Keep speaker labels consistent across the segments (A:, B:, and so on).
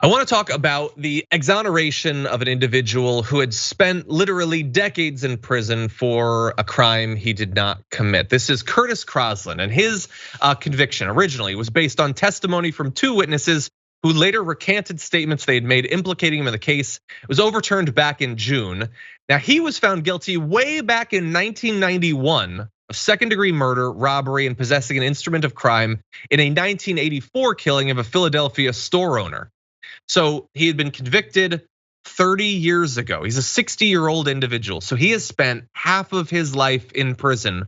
A: I want to talk about the exoneration of an individual who had spent literally decades in prison for a crime he did not commit. This is Curtis Crosland, and his conviction originally was based on testimony from two witnesses who later recanted statements they had made implicating him in the case. It was overturned back in June. Now, he was found guilty way back in 1991 of second-degree murder, robbery, and possessing an instrument of crime in a 1984 killing of a Philadelphia store owner. So he had been convicted 30 years ago. He's a 60-year-old individual. So he has spent half of his life in prison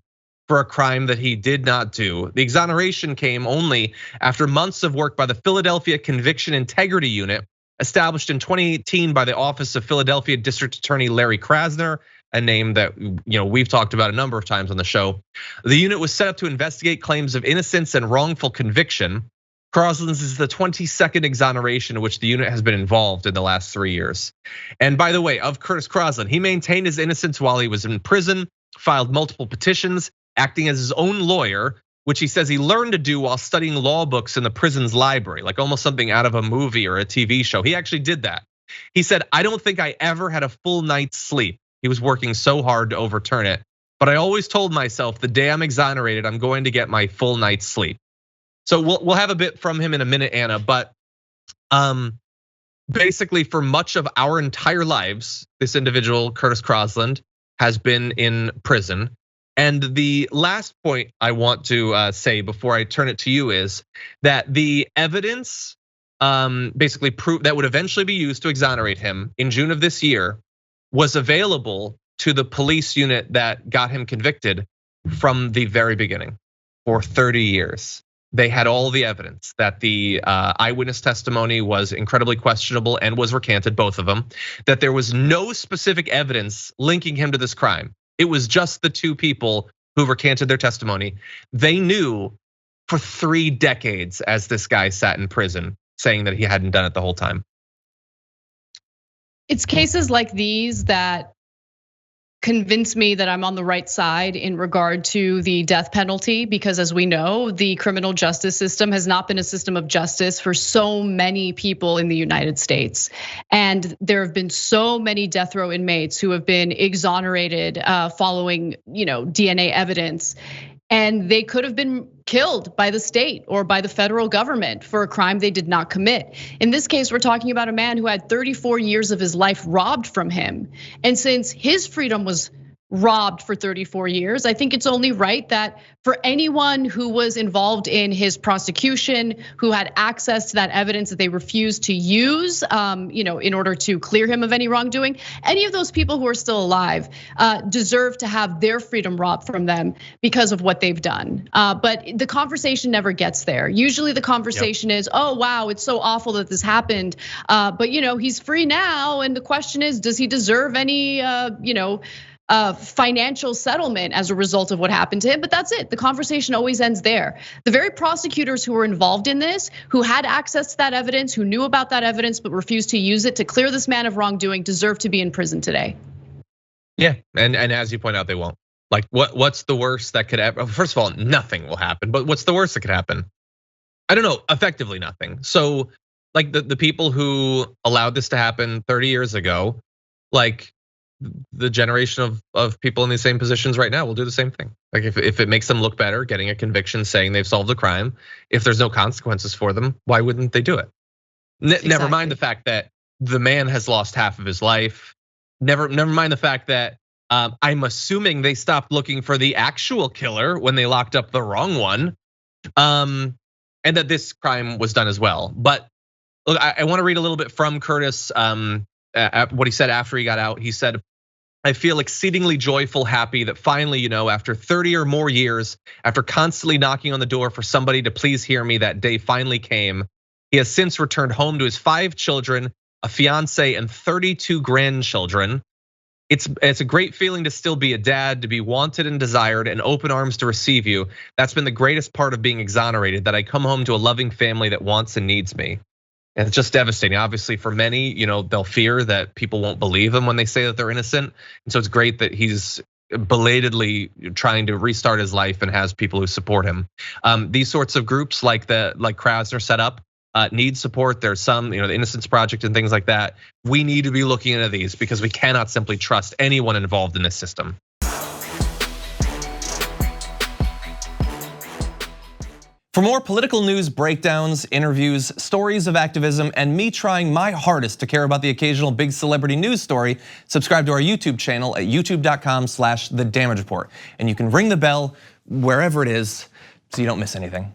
A: for a crime that he did not do. The exoneration came only after months of work by the Philadelphia Conviction Integrity Unit, established in 2018 by the Office of Philadelphia District Attorney Larry Krasner, a name that we've talked about a number of times on the show. The unit was set up to investigate claims of innocence and wrongful conviction. Crosland's is the 22nd exoneration in which the unit has been involved in the last 3 years. And by the way, of Curtis Crosland, he maintained his innocence while he was in prison, filed multiple petitions, acting as his own lawyer, which he says he learned to do while studying law books in the prison's library, like almost something out of a movie or a TV show. He actually did that. He said, "I don't think I ever had a full night's sleep." He was working so hard to overturn it, but I always told myself the day I'm exonerated, I'm going to get my full night's sleep. So we'll have a bit from him in a minute, Anna, but basically for much of our entire lives, this individual, Curtis Crosland, has been in prison. And the last point I want to say before I turn it to you is that the evidence basically proof that would eventually be used to exonerate him in June of this year was available to the police unit that got him convicted from the very beginning for 30 years. They had all the evidence that the eyewitness testimony was incredibly questionable and was recanted, both of them, that there was no specific evidence linking him to this crime. It was just the two people who recanted their testimony. They knew for 3 decades as this guy sat in prison saying that he hadn't done it the whole time.
B: It's cases like these that convince me that I'm on the right side in regard to the death penalty, because as we know, the criminal justice system has not been a system of justice for so many people in the United States. And there have been so many death row inmates who have been exonerated following, DNA evidence. And they could have been killed by the state or by the federal government for a crime they did not commit. In this case, we're talking about a man who had 34 years of his life robbed from him. And since his freedom was robbed for 34 years, I think it's only right that for anyone who was involved in his prosecution, who had access to that evidence that they refused to use, in order to clear him of any wrongdoing, any of those people who are still alive deserve to have their freedom robbed from them because of what they've done. But the conversation never gets there. Usually the conversation is, oh wow, it's so awful that this happened. But he's free now, and the question is, does he deserve any, financial settlement as a result of what happened to him? But that's it. The conversation always ends there. The very prosecutors who were involved in this, who had access to that evidence, who knew about that evidence but refused to use it to clear this man of wrongdoing, deserve to be in prison today.
A: Yeah, and as you point out, they won't. Like, what's the worst that could happen? First of all, nothing will happen. But what's the worst that could happen? I don't know. Effectively nothing. So, like the people who allowed this to happen 30 years ago, like, the generation of people in these same positions right now will do the same thing. Like if it makes them look better, getting a conviction saying they've solved a crime, if there's no consequences for them, why wouldn't they do it? Exactly. Never mind the fact that the man has lost half of his life. Never mind the fact that I'm assuming they stopped looking for the actual killer when they locked up the wrong one, and that this crime was done as well. But look, I want to read a little bit from Curtis. What he said after he got out. He said, "I feel exceedingly joyful, happy that finally, after 30 or more years, after constantly knocking on the door for somebody to please hear me, that day finally came. He has since returned home to his 5 children, a fiancée, and 32 grandchildren. It's a great feeling to still be a dad, to be wanted and desired, and open arms to receive you. That's been the greatest part of being exonerated, that I come home to a loving family that wants and needs me." And it's just devastating. Obviously, for many, they'll fear that people won't believe them when they say that they're innocent. And so it's great that he's belatedly trying to restart his life and has people who support him. These sorts of groups like Krasner set up, need support. There's some, the Innocence Project and things like that. We need to be looking into these because we cannot simply trust anyone involved in this system.
C: For more political news breakdowns, interviews, stories of activism, and me trying my hardest to care about the occasional big celebrity news story, subscribe to our YouTube channel at youtube.com/thedamagereport. And you can ring the bell wherever it is so you don't miss anything.